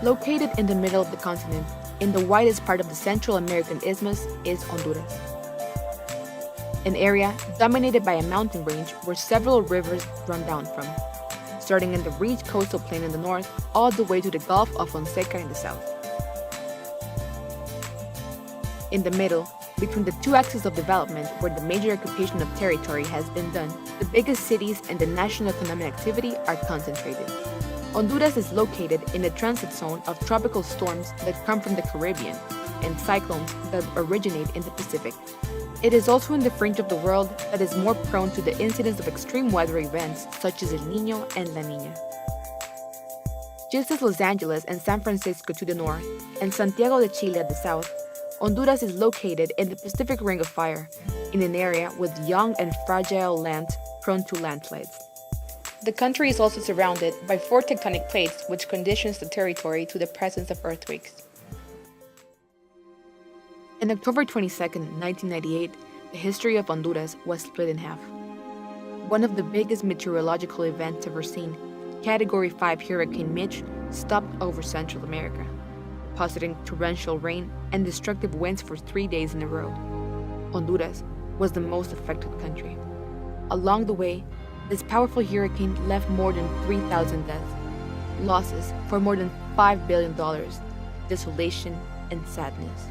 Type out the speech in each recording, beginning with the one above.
Located in the middle of the continent, in the widest part of the Central American isthmus, is Honduras. An area dominated by a mountain range where several rivers run down from, starting in the Reach coastal plain in the north, all the way to the Gulf of Fonseca in the south. In the middle, between the two axes of development where the major occupation of territory has been done, the biggest cities and the national economic activity are concentrated. Honduras is located in a transit zone of tropical storms that come from the Caribbean and cyclones that originate in the Pacific. It is also in the fringe of the world that is more prone to the incidence of extreme weather events such as El Niño and La Niña. Just as Los Angeles and San Francisco to the north and Santiago de Chile at the south, Honduras is located in the Pacific Ring of Fire, in an area with young and fragile land prone to landslides. The country is also surrounded by 4 tectonic plates which conditions the territory to the presence of earthquakes. On October 22, 1998, the history of Honduras was split in half. One of the biggest meteorological events ever seen, Category 5 Hurricane Mitch, stopped over Central America, depositing torrential rain and destructive winds for 3 days in a row. Honduras was the most affected country. Along the way, this powerful hurricane left more than 3,000 deaths, losses for more than $5 billion, desolation, and sadness.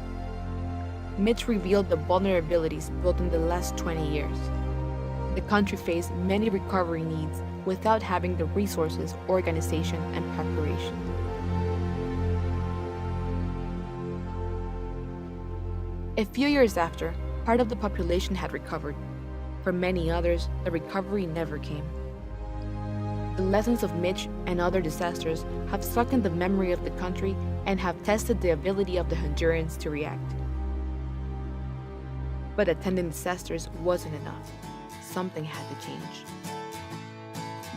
Mitch revealed the vulnerabilities built in the last 20 years. The country faced many recovery needs without having the resources, organization, and preparation. A few years after, part of the population had recovered. For many others, the recovery never came. The lessons of Mitch and other disasters have stuck in the memory of the country and have tested the ability of the Hondurans to react. But attending disasters wasn't enough. Something had to change.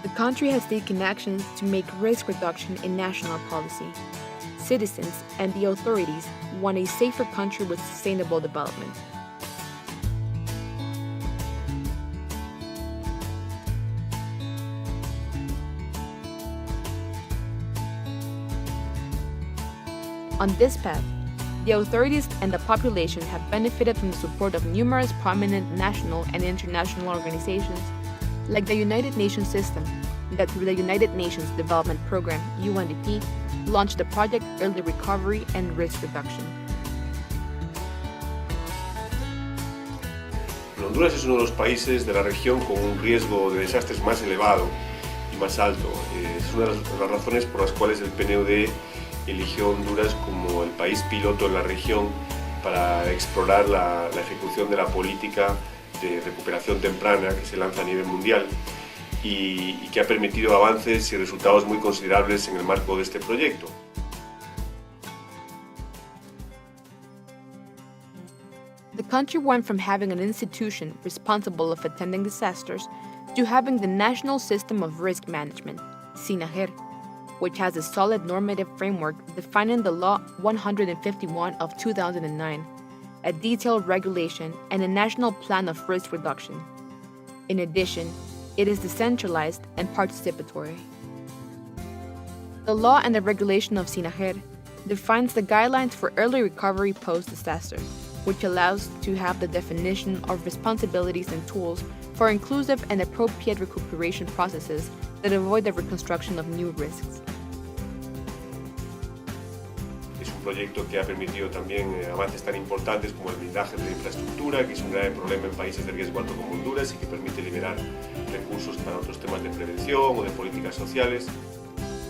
The country has taken actions to make risk reduction a national policy. Citizens and the authorities want a safer country with sustainable development. On this path, the authorities and the population have benefited from the support of numerous prominent national and international organizations, like the United Nations system, that through the United Nations Development Program, UNDP, launched the Project Early Recovery and Risk Reduction. Honduras es uno de los países de la región con un riesgo de desastres más elevado y más alto. Es una de las razones por las cuales el PNUD eligió Honduras como el país piloto en la región para explorar la ejecución de la política de recuperación temprana que se lanza a nivel mundial y que ha permitido avances y resultados muy considerables en el marco de este proyecto. The country went from having an institution responsible of attending disasters to having the National System of Risk Management, SINAGER, which has a solid normative framework defining the Law 151 of 2009, a detailed regulation, and a national plan of risk reduction. In addition, it is decentralized and participatory. The law and the regulation of SINAGER defines the guidelines for early recovery post-disaster, which allows to have the definition of responsibilities and tools for inclusive and appropriate recuperation processes that avoid the reconstruction of new risks. Es un proyecto que ha permitido también avances tan importantes como el blindaje de la infraestructura, que es un grave problema en países de riesgo alto como Honduras y que permite liberar recursos para otros temas de prevención o de políticas sociales.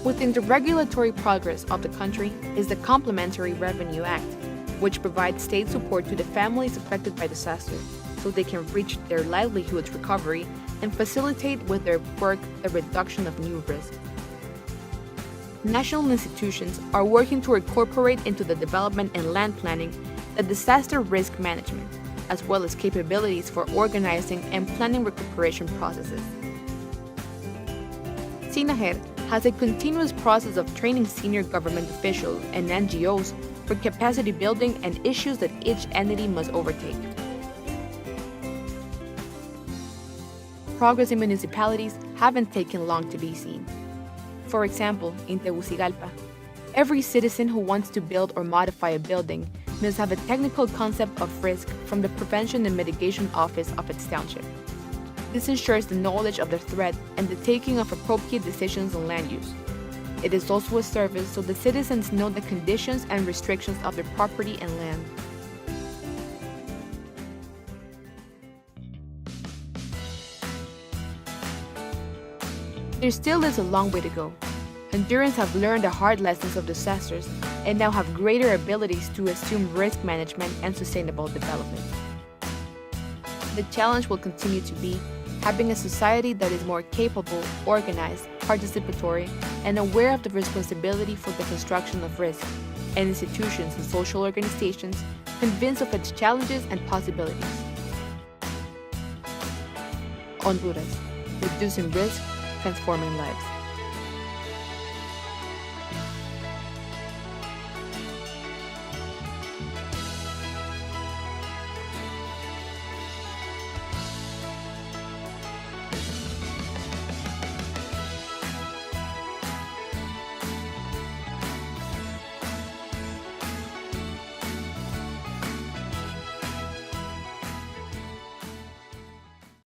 Within the regulatory progress of the country is the Complementary Revenue Act, which provides state support to the families affected by disaster so they can reach their livelihoods recovery and facilitate with their work the reduction of new risks. National institutions are working to incorporate into the development and land planning the disaster risk management, as well as capabilities for organizing and planning recuperation processes. SINAGER has a continuous process of training senior government officials and NGOs for capacity building and issues that each entity must overtake. Progress in municipalities haven't taken long to be seen. For example, in Tegucigalpa, Every citizen who wants to build or modify a building must have a technical concept of risk from the Prevention and Mitigation Office of its township. This ensures the knowledge of the threat and the taking of appropriate decisions on land use. It is also a service so the citizens know the conditions and restrictions of their property and land. There still is a long way to go. Hondurans have learned the hard lessons of disasters and now have greater abilities to assume risk management and sustainable development. The challenge will continue to be having a society that is more capable, organized, participatory, and aware of the responsibility for the construction of risk, and institutions and social organizations convinced of its challenges and possibilities. Honduras, reducing risk, transforming lives.